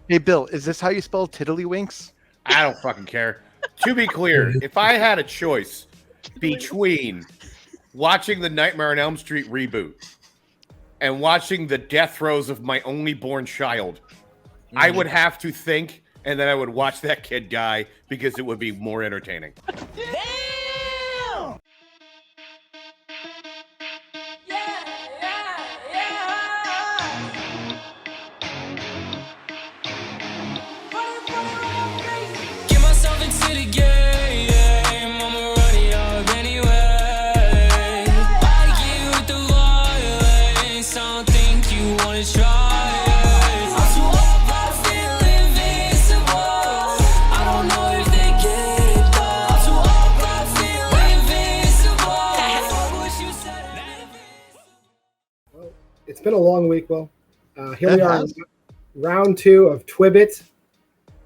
Hey, Bill, is this how you spell tiddlywinks? I don't fucking care. To be clear, if I had a choice between watching the Nightmare on Elm Street reboot and watching the death throes of my only born child, I would have to think, and then I would watch that kid die because it would be more entertaining. Damn! Get myself into the game, I'ma run it up anyway. I get with the violence, I don't think you wanna try it. I'm too up, I feel invincible. I don't know if they get it though. I'm too up, I feel invincible. I wish you said it. Well, it's been a long week, Will. Here we are, round 2 of TWBT.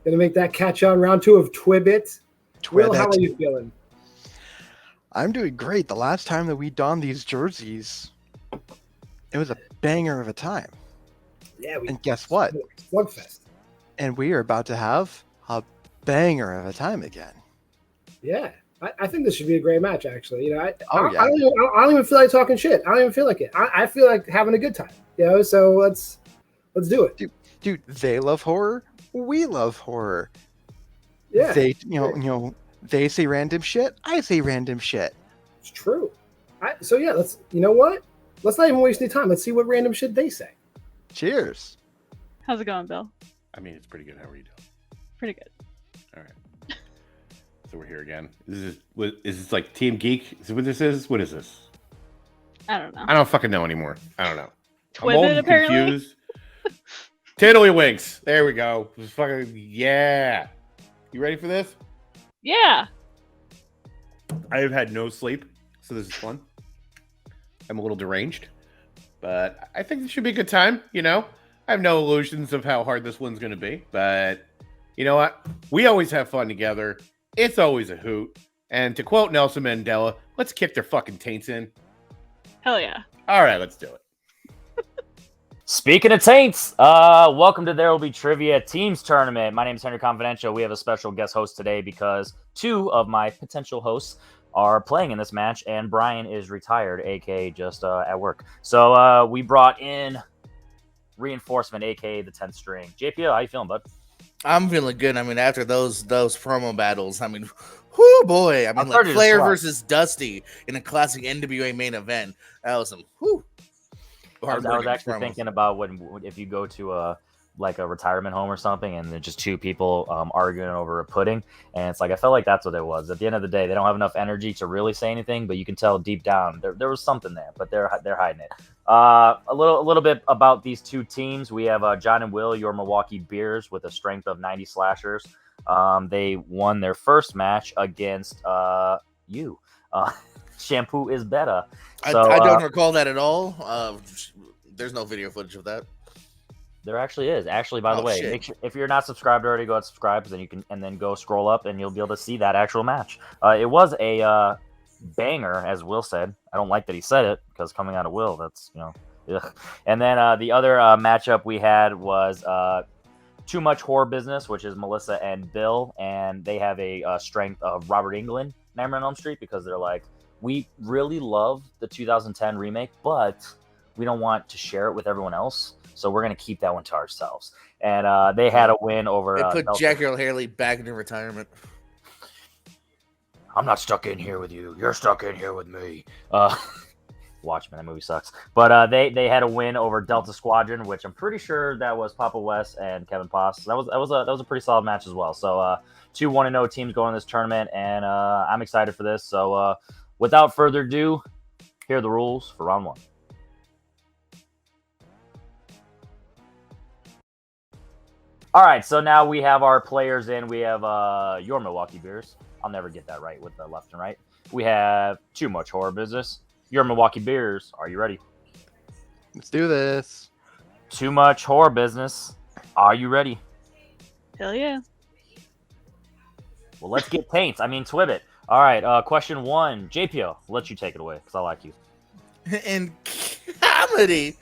Gonna make that catch on round 2 of TWBT. Will, how are you feeling? I'm doing great. The last time that we donned these jerseys, it was a banger of a time. Yeah, And guess what? Slugfest. And we are about to have a banger of a time again. Yeah, I think this should be a great match. Actually, you know, I Oh, yeah. don't even feel like talking shit. I don't even feel like it. I feel like having a good time. You know, so let's do it. Dude, they love horror. We love horror. Yeah, They, they say random shit. I say random shit. it's true. So yeah, let's. You know what? Let's not even waste any time. Let's see what random shit they say. Cheers. How's it going, Bill? I mean, it's pretty good. How are you doing? Pretty good. All right. So we're here again. Is this like Team Geek? Is this what this is? What is this? I don't know. I don't fucking know anymore. I don't know. I'm Twibbit, old and apparently. confused. Tiddlywinks. There we go. Just fucking yeah. You ready for this? Yeah. I have had no sleep, so this is fun. I'm a little deranged, but I think this should be a good time. You know, I have no illusions of how hard this one's going to be, but you know what? We always have fun together. It's always a hoot. And to quote Nelson Mandela, let's kick their fucking taints in. Hell yeah. All right, let's do it. Speaking of taints, welcome to There Will Be Trivia Teams Tournament. My name is Henry Confidential. We have a special guest host today because 2 of my potential hosts are playing in this match, and Brian is retired, aka just at work. So we brought in reinforcement, aka the 10th string. JPO, how you feeling, bud? I'm feeling good. I mean, after those promo battles, I mean, whoo boy. I mean, like Flair versus Dusty in a classic NWA main event. That was some whoo. I was actually thinking about if you go to a retirement home or something, and there's just 2 people arguing over a pudding, and it's like I felt like that's what it was. At the end of the day, they don't have enough energy to really say anything, but you can tell deep down there was something there, but they're hiding it. A little bit about these 2 teams. We have John and Will, your Milwaukee Bears, with a strength of 90 slashers. They won their first match against you. Shampoo is better. So, I don't recall that at all. There's no video footage of that. There actually is. Actually, by the way, make sure, if you're not subscribed already, go ahead and subscribe, then you can, and then go scroll up, and you'll be able to see that actual match. It was a banger, as Will said. I don't like that he said it because coming out of Will, that's ugh. And then the other matchup we had was Too Much Horror Business, which is Melissa and Bill, and they have a strength of Robert Englund, Nightmare on Elm Street, because they're like, we really love the 2010 remake, but we don't want to share it with everyone else, so we're going to keep that one to ourselves. And they had a win over... They put Jackie Earl Haley back into retirement. I'm not stuck in here with you. You're stuck in here with me. Watchmen, that movie sucks. But they had a win over Delta Squadron, which I'm pretty sure that was Papa West and Kevin Poss. That was a pretty solid match as well. So 2 1-0 teams going in this tournament, and I'm excited for this. So without further ado, here are the rules for round 1. All right, so now we have our players in. We have your Milwaukee Bears. I'll never get that right with the left and right. We have Too Much Horror Business. Your Milwaukee Bears. Are you ready? Let's do this. Too Much Horror Business. Are you ready? Hell yeah. Well, let's get taints. I mean, TWBT. All right, question 1. JPO, I'll let you take it away because I like you. In comedy,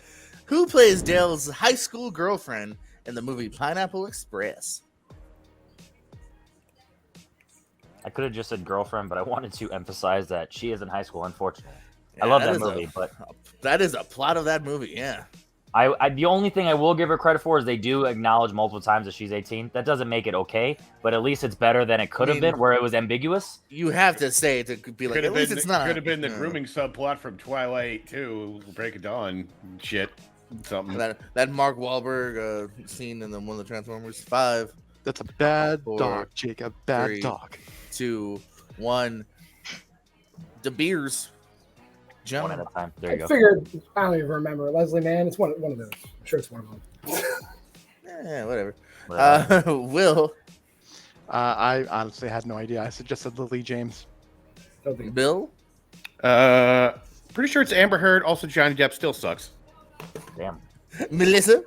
who plays Dale's high school girlfriend in the movie Pineapple Express? I could have just said girlfriend, but I wanted to emphasize that she is in high school, unfortunately. Yeah, I love that movie, but that is a plot of that movie, yeah. I the only thing I will give her credit for is they do acknowledge multiple times that she's 18. That doesn't make it okay, but at least it's better than it could have been, where it was ambiguous. You have to say it to be like, at least it's not. Could have been the grooming subplot from Twilight too. Break of Dawn, shit, something. That Mark Wahlberg scene in one of the Transformers 5. That's a bad dog, Jacob. Bad dog. 2, 1. De Beers. One at a time. There you go. I figured, I don't even remember. Leslie Mann, it's one of those. I'm sure it's one of them. Yeah, whatever. Will. I honestly had no idea. I suggested Lily James. Bill. Pretty sure it's Amber Heard. Also, Johnny Depp still sucks. Damn. Melissa.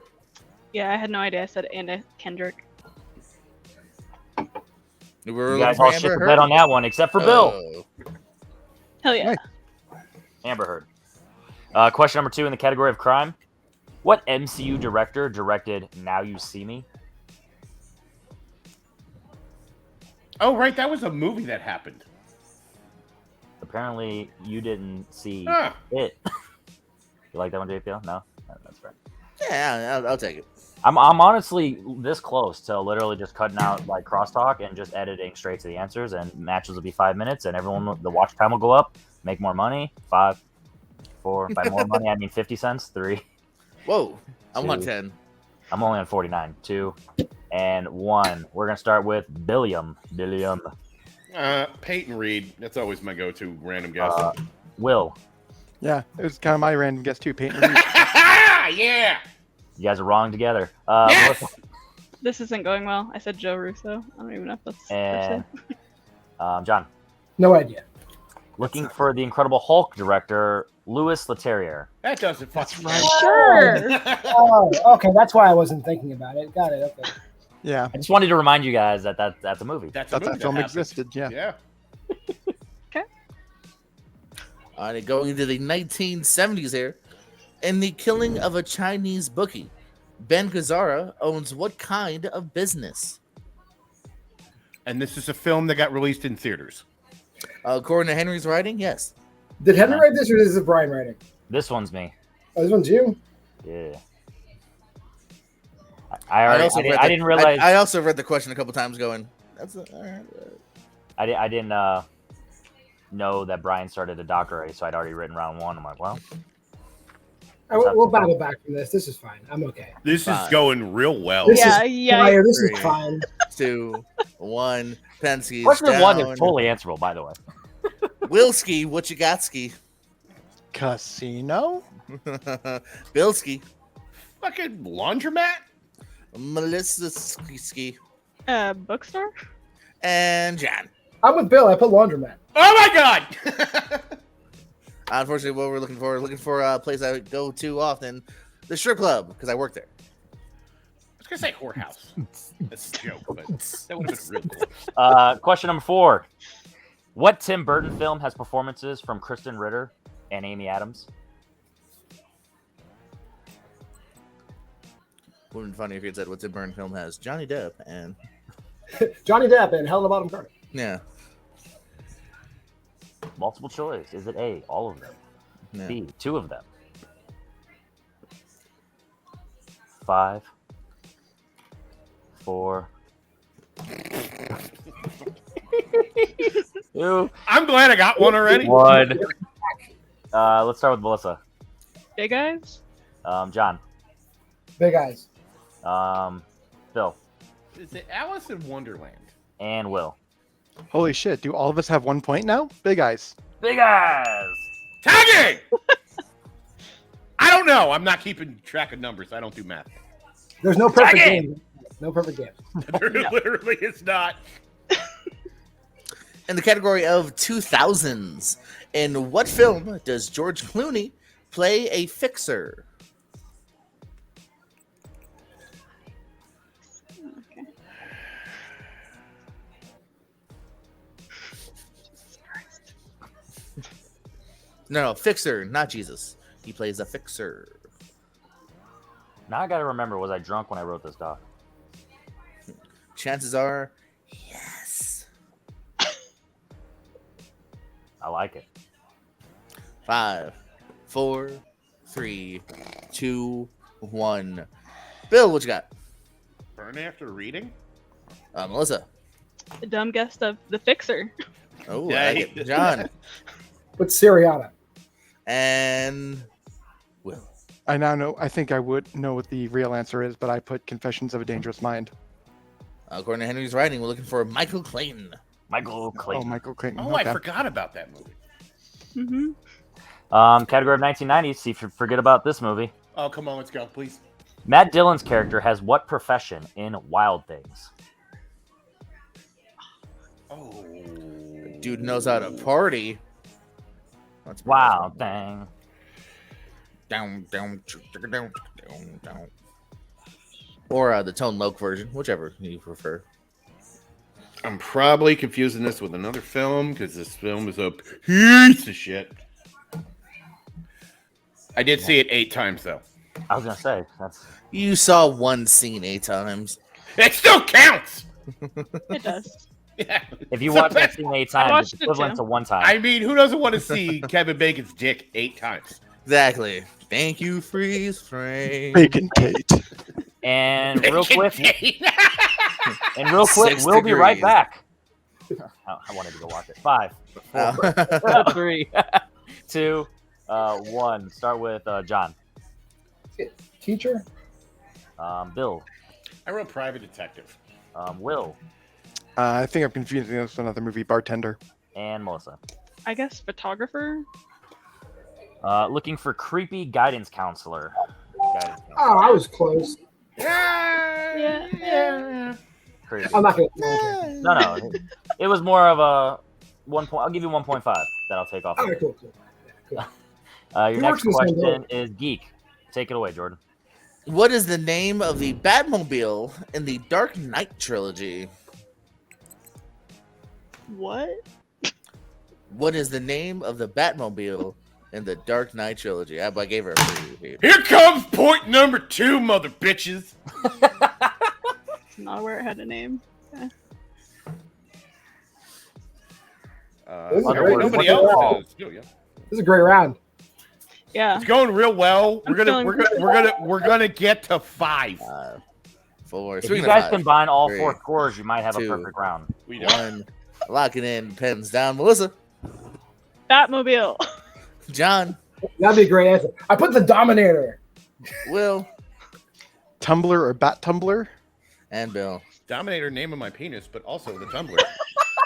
Yeah, I had no idea. I said Anna Kendrick. You guys all shit the bed on that one, except for Bill. Hell yeah. Hey. Amber Heard. Question number 2 in the category of crime. What MCU director directed Now You See Me? Oh, right. That was a movie that happened. Apparently, you didn't see it. You like that one, JPL? No? That's fair. Yeah, I'll take it. I'm honestly this close to literally just cutting out like crosstalk and just editing straight to the answers, and matches will be 5 minutes, and the watch time will go up. Make more money. 5, 4. By more money, I mean 50 cents. 3. Whoa, I'm 2. on 10. I'm only on 49. 2 and 1. We're gonna start with Billiam. Peyton Reed. That's always my go-to random guess. Will. Yeah, it was kind of my random guess too. Peyton Reed. Yeah. You guys are wrong together. Yes! This isn't going well. I said Joe Russo. I don't even know if that's And John. No idea. Looking for the Incredible Hulk director, Louis Leterrier. That doesn't fucking right. Sure. Oh, okay. That's why I wasn't thinking about it. Got it. Okay. Yeah, I just wanted to remind you guys that that's a movie. That's that film existed. Yeah. Yeah. All right, going into the 1970s here. In The Killing of a Chinese Bookie, Ben Gazzara owns what kind of business? And this is a film that got released in theaters. According to Henry's writing, yes. Did Henry write this, or is this Brian writing? This one's me. Oh, this one's you? Yeah. I didn't realize. I also read the question a couple times going, that's all right. I didn't know that Brian started a doc already, so I'd already written round 1. I'm like, well. We'll battle back from this. This is fine. I'm okay. This is going real well. This Yeah. This 3, is fine. 2, 1. Penske's Question down. 1 is totally answerable, by the way. Wilski, what you got, ski? Casino. Bilski. Fucking laundromat? Melissa ski. Bookstore? And John. I'm with Bill. I put laundromat. Oh my god! Unfortunately, what we're looking for a place I go to often, the strip club, because I work there. I was gonna say whorehouse. That's a joke, but that would have been real cool. Question number 4. What Tim Burton film has performances from Kristen Ritter and Amy Adams? Wouldn't be funny if you had said what Tim Burton film has Johnny Depp and Johnny Depp and Helena Bottom Carter. yeah. Multiple choice. Is it A, all of them? Yeah. B, 2 of them? 5, 4. 2. I'm glad I got one already. 1. Let's start with Melissa. Big Eyes? John. Big Eyes. Bill. Is it Alice in Wonderland? And Will. Holy shit! Do all of us have 1 point now? Big Eyes. Big Eyes! Tagging! I don't know. I'm not keeping track of numbers. I don't do math. There's no perfect Tagging! game. No perfect game. There literally is not. In the category of 2000s, in what film does George Clooney play a fixer? Okay. No, fixer, not Jesus. He plays a fixer. Now I gotta remember, was I drunk when I wrote this doc? Chances are, yes. I like it. 5, 4, 3, 2, 1. Bill, what you got? Burn after reading? Melissa. The dumb guest of The Fixer. Oh, I like it. John. Put Siriana. And Will. I now know. I think I would know what the real answer is, but I put Confessions of a Dangerous Mind. According to Henry's writing, we're looking for Michael Clayton. Michael Clayton. Oh, Michael Clayton. Oh, okay. I forgot about that movie. Mm-hmm. Category of 1990s. See if you forget about this movie. Oh, come on, let's go, please. Matt Dillon's character has what profession in Wild Things? Oh. Dude knows how to party. That's Wild Thing. Down. Or the Tone Loc version, whichever you prefer. I'm probably confusing this with another film because this film is a piece of shit. I did see it 8 times, though. I was gonna say that's. You saw one scene 8 times. It still counts! It does. Yeah. If you It's watch a that bit- scene 8 I times, watched it's it equivalent too. to 1 time. I mean, who doesn't want to see Kevin Bacon's dick 8 times? Exactly. Thank you, freeze frame. Bacon Kate. And real quick, And we'll 6 be right degrees. back. I wanted to go watch it. 5, 4, 3, 2, 1. Start with John. Teacher? Bill. I wrote Private Detective. Will. I think I'm confusing this with another movie, Bartender. And Melissa. I guess photographer. Looking for creepy guidance counselor. Oh, I was close. Yeah. Creepy. I'm not going to. No. It was more of a 1 point. I'll give you 1.5 that I'll take off. All right, cool. Yeah, cool. Your He next works in the same question is geek. Take it away, Jordan. What is the name of the Batmobile in the Dark Knight trilogy? What? What is the name of the Batmobile in the Dark Knight trilogy? I gave her a preview. Here comes point number 2, mother bitches. Not aware it had a name. Okay. This is great. Nobody This is else great. does. Yeah. This is a great round. Yeah. It's going real well. I'm We're gonna get to 5. 4. If Speaking you guys of combine all 3, 4 scores, you might have 2, a perfect round. We don't. 1. Lock it in. Pens down. Melissa. Batmobile. John. That'd be a great answer. I put the Dominator. Will. Tumblr or Bat Tumbler? And Bill. Dominator, name of my penis, but also the Tumblr.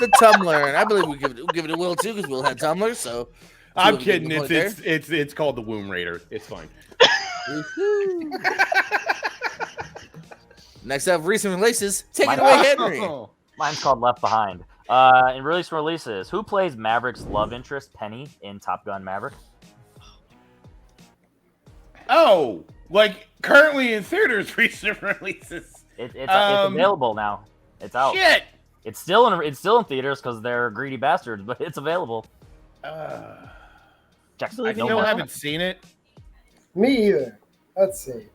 The Tumblr. And I believe we'll give it to Will too, because Will had Tumblr. So I'm Will get kidding. the point there. It's called the Womb Raider. It's fine. Next up, recent releases. Take it away, Henry. Mine's called Left Behind. In releases, who plays Maverick's love interest, Penny, in Top Gun Maverick? Oh, like currently in theaters, recent releases. It's available now. It's out. Shit. It's still in theaters because they're greedy bastards, but it's available. Jackson, I still haven't seen it. Me either. Let's see.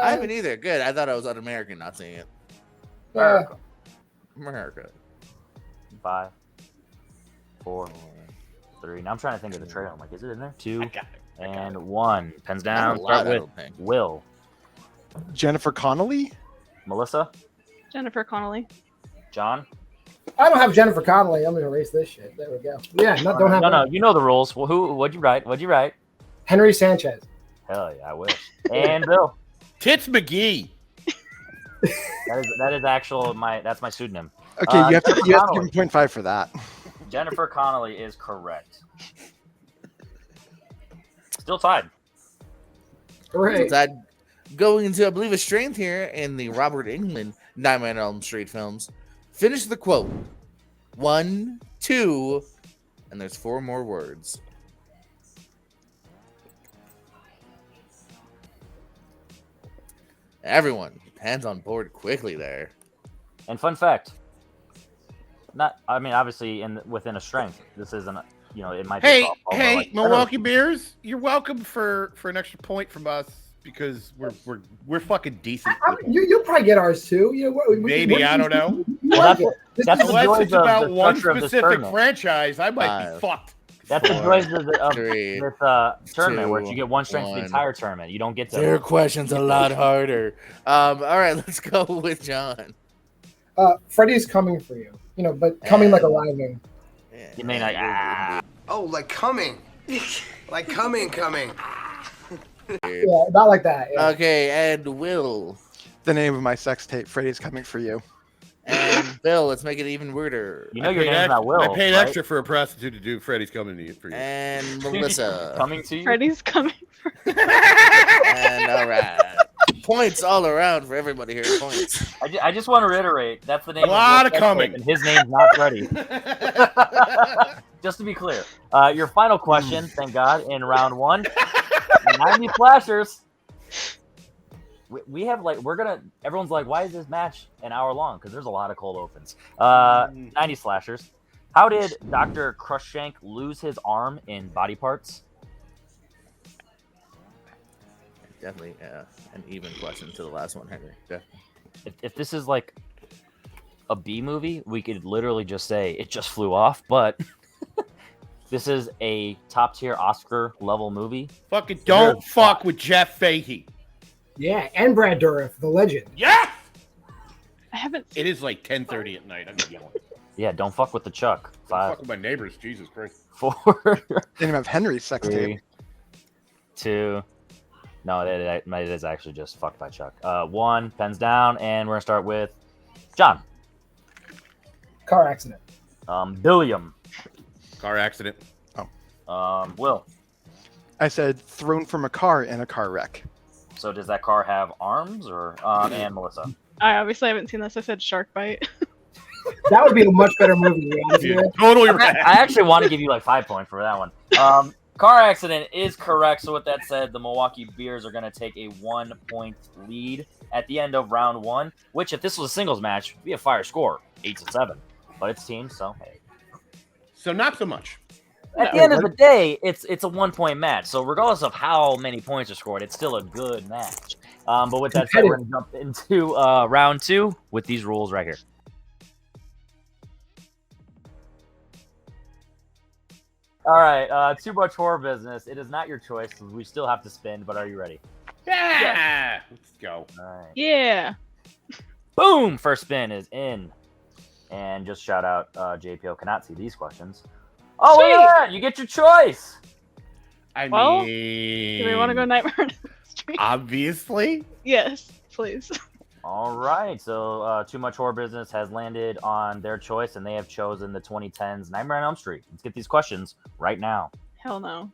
I haven't either. Good. I thought I was un-American not seeing it. America. 5, 4, 3. Now I'm trying to think of the trailer. I'm like, is it in there? 2 and 1. Pens down. Not a lot, Start I with don't think. Will. Jennifer Connelly? Melissa. Jennifer Connelly. John. I don't have Jennifer Connelly. I'm going to erase this shit. There we go. Yeah, don't have No. that. You know the rules. Well, what'd you write? Henry Sanchez. Hell yeah, I wish. And Bill. Tits McGee. That is that's my pseudonym. Okay, you have to give Connelly. him 0.5 for that. Jennifer Connelly is correct. Still tied. Hooray. That going into, I believe, a strength here in the Robert Englund Nightmare on Elm Street films. Finish the quote. 1, 2, and there's 4 more words. Everyone, hands on board quickly there. And fun fact. Obviously within a strength. This isn't it might be a softball, but, like, Milwaukee Bears, you're welcome for an extra point from us because we're fucking decent. You'll probably get ours too. Maybe, I don't know. That's the Unless joys it's of about the one structure of this specific tournament. franchise, I might be fucked. That's the joys of three, this tournament, where you get one strength for the one. entire tournament. You don't get to. Their question's a lot harder. All right, let's go with John. Freddy's coming for you. But coming like arriving. Yeah, You may not. Oh, like coming. Like coming. Yeah, not like that. Yeah. Okay, and Will. The name of my sex tape, Freddy's Coming for You. And Bill, let's make it even weirder. You know your name's not Will. I paid right? extra for a prostitute to do Freddy's coming to you for you. And Melissa. Coming to you. Freddy's coming. And all right. Points all around for everybody here. Points. I just want to reiterate, that's the name. A lot of of coming. and his name's not Freddy. Just to be clear, your final question, thank God, in round one, 90 flashers. We have everyone's like, why is this match an hour long? Because there's a lot of cold opens. 90 slashers. How did Dr. Crushank lose his arm in Body Parts? Definitely an even question to the last one, Henry. Definitely. If this is like a B movie, we could literally just say it just flew off, but this is a top tier Oscar level movie. Fucking don't fuck with Jeff Fahey. Yeah, and Brad Dourif, the legend. Yeah. I haven't. It is like 10:30 at night. I'm yelling. Yeah, don't fuck with the Chuck. Don't 5, fuck with my neighbors. Jesus Christ. 4, Didn't have Henry's sex 3, tape. 2. No, it is actually just fucked by Chuck. 1, pens down, and we're gonna start with John. Car accident. Billiam. Car accident. Will. I said thrown from a car in a car wreck. So does that car have arms or and Melissa? I obviously haven't seen this. I said shark bite. That would be a much better movie. To be honest with you. Totally I right. actually want to give you like 5 points for that one. Car accident is correct. So with that said, the Milwaukee Bears are going to take a 1-point lead at the end of round 1, which if this was a singles match, would be a fire score, 8-7. But it's teams, so hey. So not so much. At the end of the day, it's a 1-point match. So regardless of how many points are scored, it's still a good match. But with that said, we're going to jump into round 2 with these rules right here. All right, too much horror business. It is not your choice. We still have to spin, but are you ready? Yeah. Let's go. All right. Yeah. Boom! First spin is in. And just shout out, JPO cannot see these questions. Oh, Sweet. look at that! You get your choice! Well, mean, do we want to go Nightmare on Elm Street? obviously. Yes, please. All right, so Too Much Horror Business has landed on their choice, and they have chosen the 2010's Nightmare on Elm Street. Let's get these questions right now. Hell no.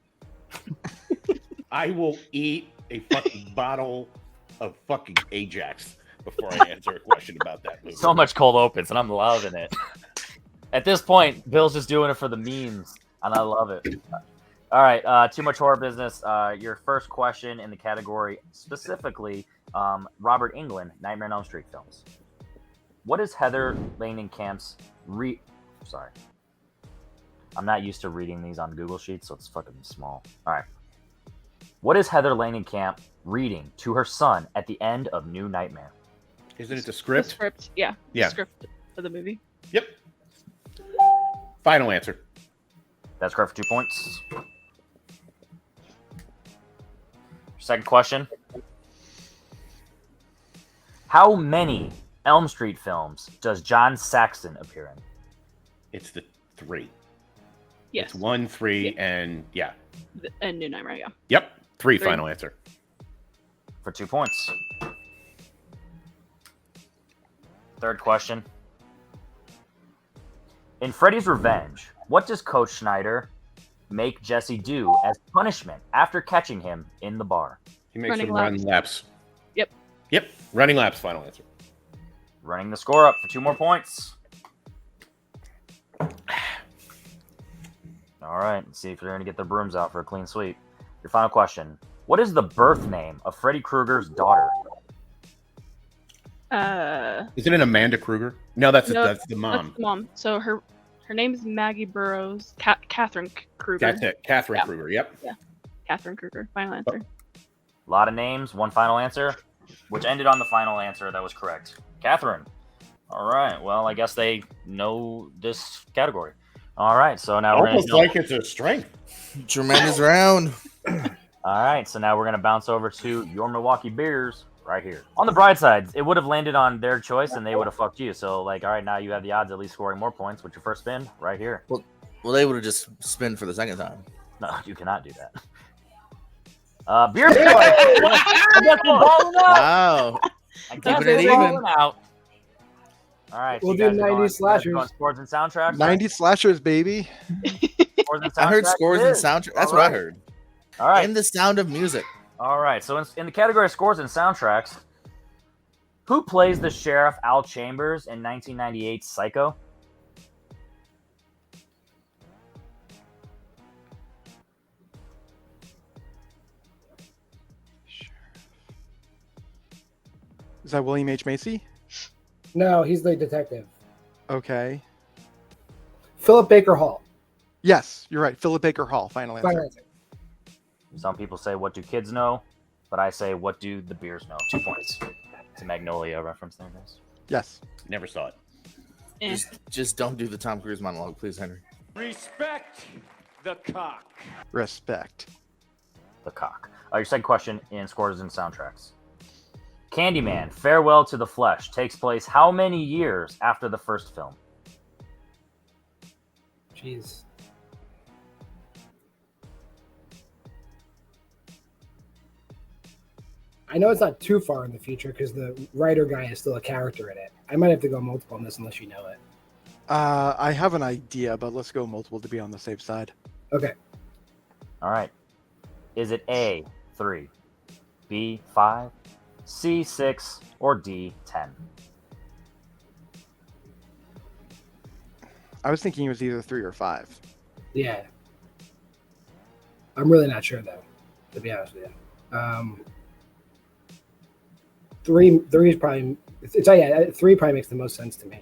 I will eat a fucking bottle of fucking Ajax before I answer a question about that movie. So much cold opens, and I'm loving it. At this point, Bill's just doing it for the memes, and I love it. All right, Too Much Horror Business. Your first question in the category, specifically, Robert Englund, Nightmare on Elm Street films. What is Heather Langenkamp's Sorry. I'm not used to reading these on Google Sheets, so it's fucking small. All right. What is Heather Langenkamp reading to her son at the end of New Nightmare? Isn't it the The script? script, yeah. Yeah. The script of the movie. Yep. Final answer. That's correct for 2 points. Second question. How many Elm Street films does John Saxon appear in? It's the 3. Yes. It's 1, 3, and yeah. And New Nightmare, yeah. Yep. 3 Three. final answer. For 2 points. Third question. In Freddy's Revenge, what does Coach Schneider make Jesse do as punishment after catching him in the bar? He makes Running him run laps. laps. Yep. Yep. Running laps, final answer. Running the score up for 2 more points. All right, let's see if they're going to get their brooms out for a clean sweep. Your final question. What is the birth name of Freddy Krueger's daughter? Isn't it Amanda Kruger? No, that's No, that's the mom. That's the mom. So her name is Maggie Burroughs. Catherine Krueger. That's it. Catherine Yeah. Kruger. Yep. Catherine Krueger. Final answer. A lot of names, one final answer, which ended on the final answer that was correct. Catherine. All right. Well, I guess they know this category. All right. So now we're Almost like it's a strength. Tremendous round. All right. So now we're gonna bounce over to your Milwaukee Bears right here. On the bright side, it would have landed on their choice, and they would have fucked you. So like, all right, now you have the odds at least scoring more points with your first spin right here. Well, they would have just spin for the second time. No, you cannot do that. Beer boy. I guess we're balling out. Wow. I guess Keeping it we're even. balling out. All right. We'll you do guys are 90s going slashers. Scores and soundtracks. 90 slashers, baby. Scores and I heard soundtracks scores it and is. soundtrack. That's All what I right. heard. All right. And the sound of music. All right. So in the category of scores and soundtracks, who plays the sheriff Al Chambers in 1998's Psycho? Is that William H. Macy? No, he's the detective. Okay. Philip Baker Hall. Yes, you're right. Philip Baker Hall. Final answer. Final answer. Some people say, "What do kids know?" But I say, "What do the beers know?" 2 points. It's a Magnolia reference there, guys. Yes. Never saw it. Eh. Just don't do the Tom Cruise monologue, please, Henry. Respect the cock. Respect. The cock. Your second question in scores and soundtracks. Candyman, Farewell to the Flesh takes place how many years after the first film? Jeez. I know it's not too far in the future because the writer guy is still a character in it. I might have to go multiple on this unless you know it. I have an idea, but let's go multiple to be on the safe side. Okay. All right. Is it A, 3, B, 5, C, 6, or D, 10? I was thinking it was either 3 or 5. Yeah. I'm really not sure though, to be honest with you. Three is probably. Three probably makes the most sense to me.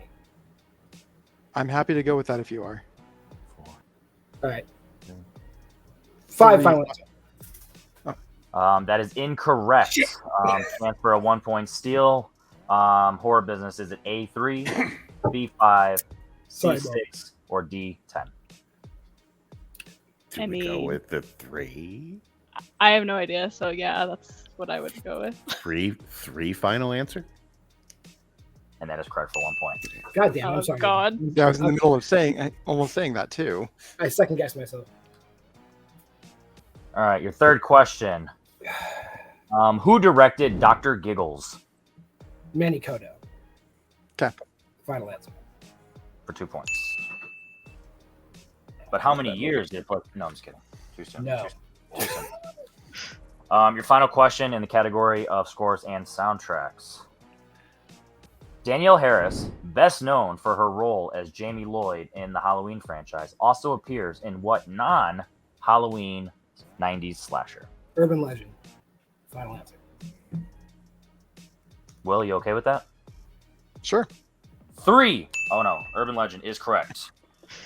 I'm happy to go with that if you are. Four. All right. 5 Three. final answer. That is incorrect. Chance for a 1 point steal. Horror Business, is it A3, B5, Sorry, C6, or D10? Do we go with the 3? I have no idea, so yeah, that's what I would go with. Three final answer? And that is correct for 1 point. God damn, Oh, I'm sorry. God. Yeah, I was in the middle of almost saying that too. I second guessed myself. All right, your third question. Who directed Dr. Giggles? Manny Kodo. Okay. Final answer. For 2 points. But how many years did it play? No, I'm just kidding. Too soon. No. Too soon. Your final question in the category of scores and soundtracks. Danielle Harris, best known for her role as Jamie Lloyd in the Halloween franchise, also appears in what non-Halloween 90s slasher? Urban Legend. Final answer. Will, you okay with that? Sure. 3. Oh no, Urban Legend is correct.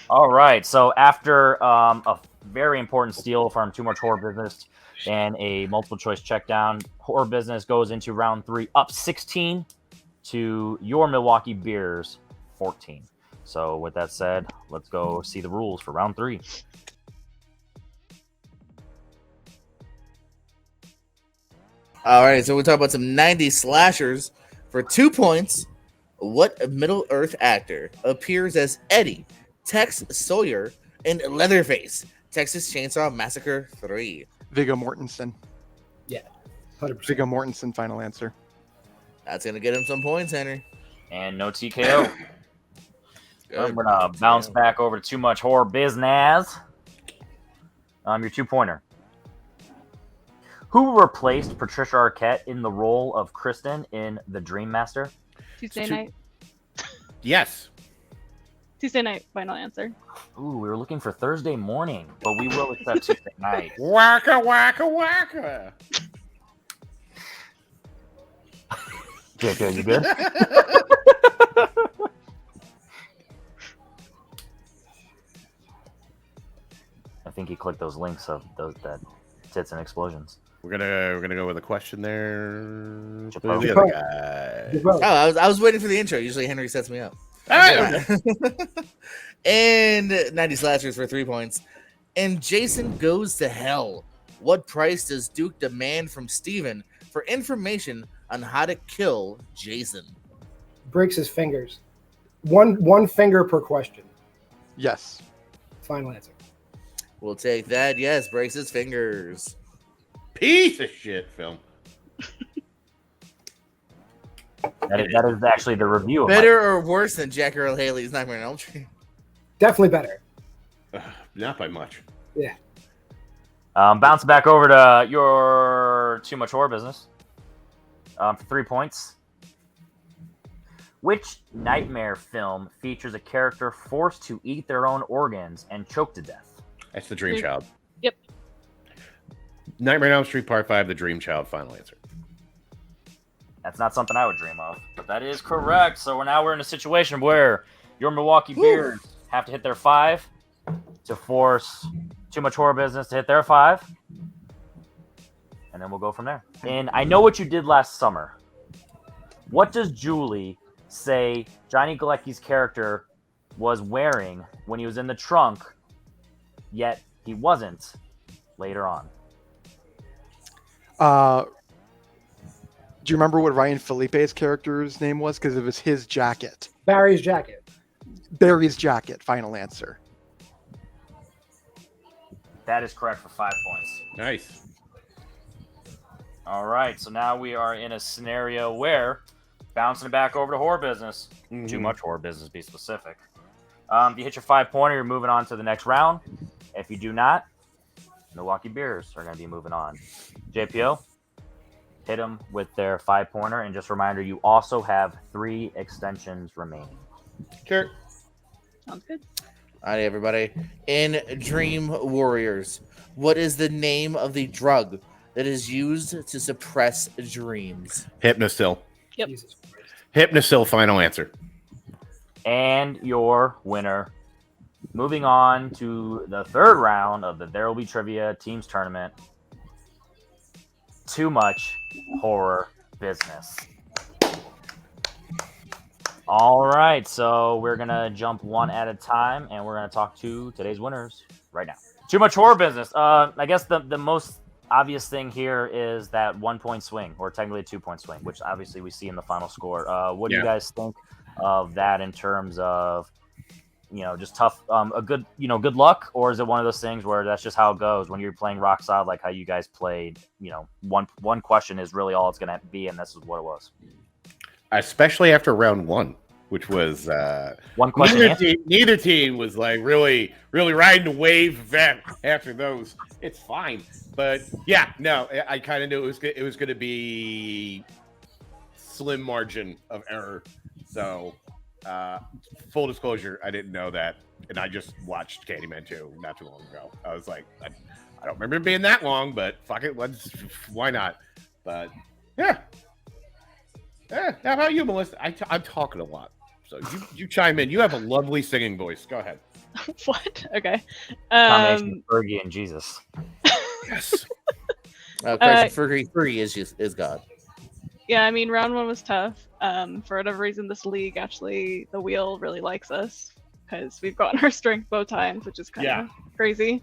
All right, so after a very important steal from Too Much Horror Business and a multiple choice check down, Horror Business goes into round 3 up 16 to your Milwaukee Bears 14. So with that said, let's go see the rules for round 3. All right, so we'll talk about some 90s slashers. For 2 points, what Middle Earth actor appears as Eddie, Tex Sawyer, in Leatherface, Texas Chainsaw Massacre 3? Viggo Mortensen. 100%. Viggo Mortensen. Final answer. That's going to get him some points, Henry. And no TKO. Good. I'm gonna bounce back over to Too Much Horror Business. Your 2-pointer. Who replaced Patricia Arquette in the role of Kristen in The Dream Master? Tuesday night. Yes. Tuesday night. Final answer. Ooh, we were looking for Thursday morning, but we will accept Tuesday night. Waka waka waka. JK, you good? I think he clicked those links of that tits and explosions. We're gonna go with a question there. Japan. The other guy. Japan. Oh, I was waiting for the intro. Usually Henry sets me up. All right. And 90 slashers for 3 points. And Jason Goes to Hell. What price does Duke demand from Steven for information on how to kill Jason? Breaks his fingers. One finger per question. Yes. Final answer. We'll take that. Yes, breaks his fingers. Piece of shit film. That is actually the review. Of Better or worse than Jack Earl Haley's Nightmare on Elm Street? Definitely better. Not by much. Yeah. Bouncing back over to your Too Much Horror Business for 3 points. Which nightmare film features a character forced to eat their own organs and choke to death? That's The Dream Child. Yep. Nightmare on Elm Street Part 5, The Dream Child. Final answer. That's not something I would dream of, but that is correct. So now we're in a situation where your Milwaukee Bears have to hit their 5 to force Too Much Horror Business to hit their 5. And then we'll go from there. And I know what you did last summer. What does Julie say Johnny Galecki's character was wearing when he was in the trunk, yet he wasn't later on? Do you remember what Ryan Felipe's character's name was? Because it was his jacket. Barry's jacket. Barry's jacket. Final answer. That is correct for 5 points. Nice. All right, so now we are in a scenario where bouncing it back over to horror business. Too much horror business, be specific. If you hit your 5-pointer, you're moving on to the next round. If you do not, Milwaukee Bears are going to be moving on. JPO, hit them with their 5-pointer, and just a reminder, you also have 3 extensions remaining. Sure. Sounds good. All right, everybody. In Dream Warriors, what is the name of the drug that is used to suppress dreams? Hypnosil. Yep. Jesus Christ. Hypnosil. Final answer. And your winner. Moving on to the 3rd round of the There Will Be Trivia Teams Tournament. Too Much Horror Business. All right, so we're going to jump one at a time, and we're going to talk to today's winners right now. Too Much Horror Business. I guess the most obvious thing here is that 1-point swing, or technically a 2-point swing, which obviously we see in the final score. What do you guys think of that in terms of, just tough, good luck, or is it one of those things where that's just how it goes when you're playing rock solid, like how you guys played? One question is really all it's going to be, and this is what it was. Especially after round 1, which was one question. Neither team was like really riding the wave after those. It's fine, but I kind of knew it was going to be slim margin of error. So, full disclosure, I didn't know that, and I just watched Candyman 2 not too long ago. I was like, I don't remember it being that long, but fuck it, why not? But yeah. How about you, Melissa? I'm talking a lot, so you chime in. You have a lovely singing voice. Go ahead. What? Okay. Combination of Fergie and Jesus. Yes. Fergie is God. Yeah, I mean, round 1 was tough. For whatever reason, this league, actually, the wheel really likes us because we've gotten our strength both times, which is kind of crazy.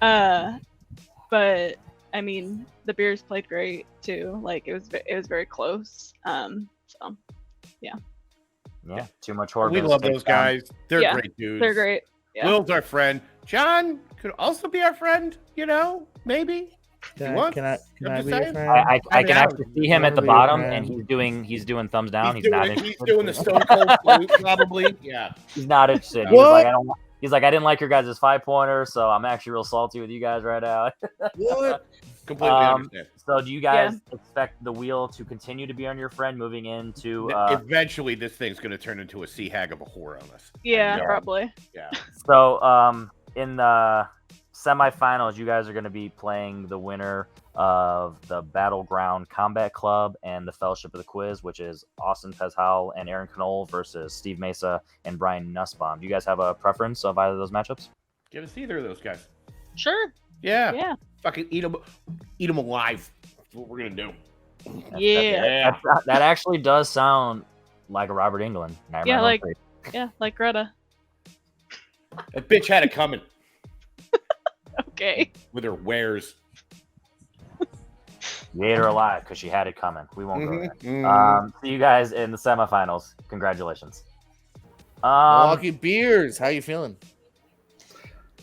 But I mean, the Bears played great too. Like it was very close. So yeah, Too Much Horror. We love those guys. They're great dudes. They're great. Yeah. Will's our friend. John could also be our friend. Maybe. Can I be your friend? I can actually see him at the bottom, and he's doing thumbs down. He's not interested. He's doing the Stone Cold salute, probably. Yeah. He's not interested. He's like, I didn't like your guys' 5-pointer, so I'm actually real salty with you guys right now. What? Completely understand. So do you guys expect the wheel to continue to be on your friend moving into... Eventually, this thing's going to turn into a sea hag of a whore on us. Yeah, probably. Yeah. So in the semifinals, you guys are going to be playing the winner of the Battleground Combat Club and the Fellowship of the Quiz, which is Austin Pezhal and Aaron Knoll versus Steve Mesa and Brian Nussbaum. Do you guys have a preference of either of those matchups? Give us either of those guys. Sure. Yeah. Yeah. fucking eat them alive. That's what we're gonna do. Yeah. That actually does sound like a Robert Englund. Yeah, like Greta. That bitch had it coming Okay. with her wares. You ate her alive because she had it coming. We won't go there. Mhm. See you guys in the semifinals. Congratulations. Milwaukee Beers, how you feeling?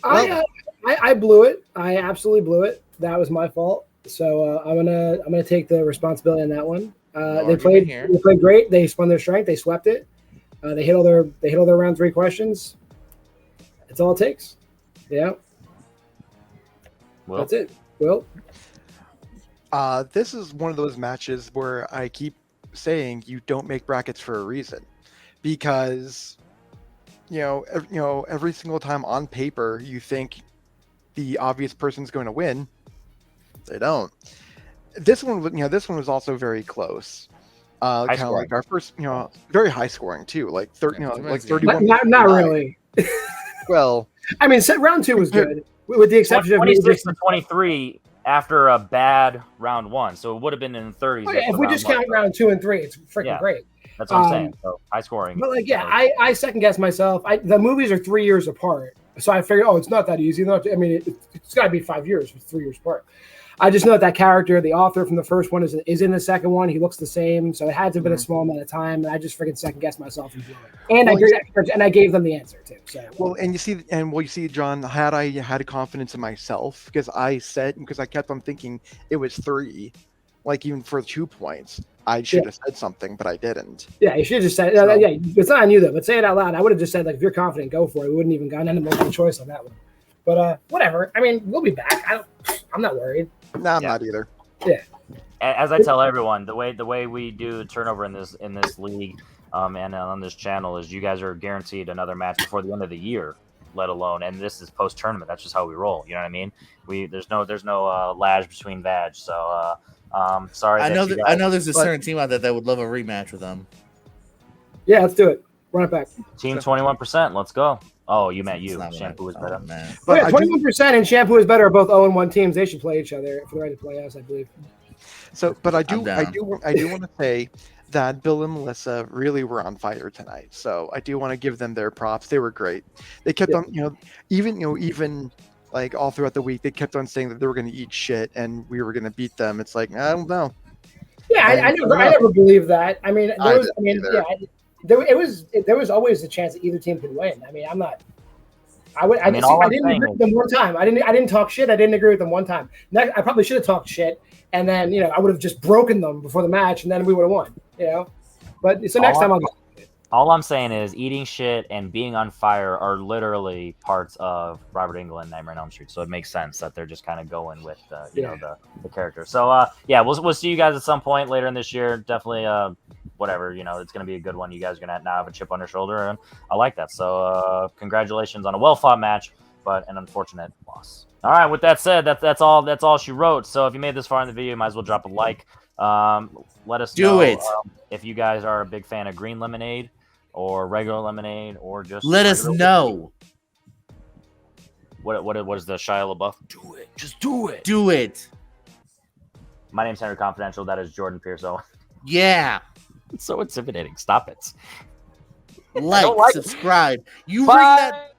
I blew it. I absolutely blew it. That was my fault. So I'm gonna take the responsibility on that one. They played great. They spun their strength. They swept it. They hit all their round 3 questions. That's all it takes. Yeah. Will? That's it. Will? This is one of those matches where I keep saying you don't make brackets for a reason, because every single time on paper you think the obvious person's going to win, they don't. This one was also very close. Kind of like our first, very high scoring too, like 31. Not really. Well, I mean, round 2 was good, with the exception of 26 to 23 after a bad round 1, so it would have been in the 30s. If we just count round 2 and 3, it's freaking great. That's what I'm saying. So high scoring. But I second guess myself. The movies are 3 years apart, so I figured, it's not that easy. I mean, it's got to be 5 years. It's 3 years apart. I just know that character, the author from the first one, is in the second one. He looks the same, so it had to have been a small amount of time. And I just freaking second guessed myself and blew it. And I gave them the answer too. So you see, John, had I had confidence in myself, because I kept on thinking it was 3, like even for 2 points, I should have said something, but I didn't. Yeah, you should have just said. Yeah, it's not on you though. But say it out loud. I would have just said, like, if you're confident, go for it. We wouldn't even gone into multiple choice on that one. But whatever. I mean, we'll be back. I'm not worried. No, I'm not either. Yeah. As I tell everyone, the way we do turnover in this league, and on this channel is you guys are guaranteed another match before the end of the year, let alone, and this is post tournament. That's just how we roll. You know what I mean? There's no lag between badge. So sorry. I know there's a certain team out there that would love a rematch with them. Yeah, let's do it. Run it back. Team 21%. Let's go. Oh, you meant you. Shampoo is better. Man. But 21% and Shampoo is better are both 0-1 teams. They should play each other for the right to play us, I believe. So, but I do want to say that Bill and Melissa really were on fire tonight. So I do want to give them their props. They were great. They kept on, even like all throughout the week, they kept on saying that they were going to eat shit and we were going to beat them. It's like, I don't know. Yeah, I never believed that. I mean, there was always a chance that either team could win. I mean, I didn't agree with them one time. I didn't talk shit. I didn't agree with them one time. I probably should have talked shit, and then I would have just broken them before the match, and then we would have won. But so next time I'll go. All I'm saying is eating shit and being on fire are literally parts of Robert Englund, Nightmare on Elm Street. So it makes sense that they're just kind of going with the character. So we'll see you guys at some point later in this year. Definitely whatever, it's going to be a good one. You guys are going to now have a chip on your shoulder, and I like that. So congratulations on a well-fought match, but an unfortunate loss. All right, with that said, that's all she wrote. So if you made this far in the video, you might as well drop a like. Let us know if you guys are a big fan of green lemonade or regular lemonade, or just let us know. What is the Shia LaBeouf? Do it. Just do it. Do it. My name's Henry Confidential. That is Jordan Pierce Owen. Yeah. It's so intimidating. Stop it. Like, subscribe. You ring that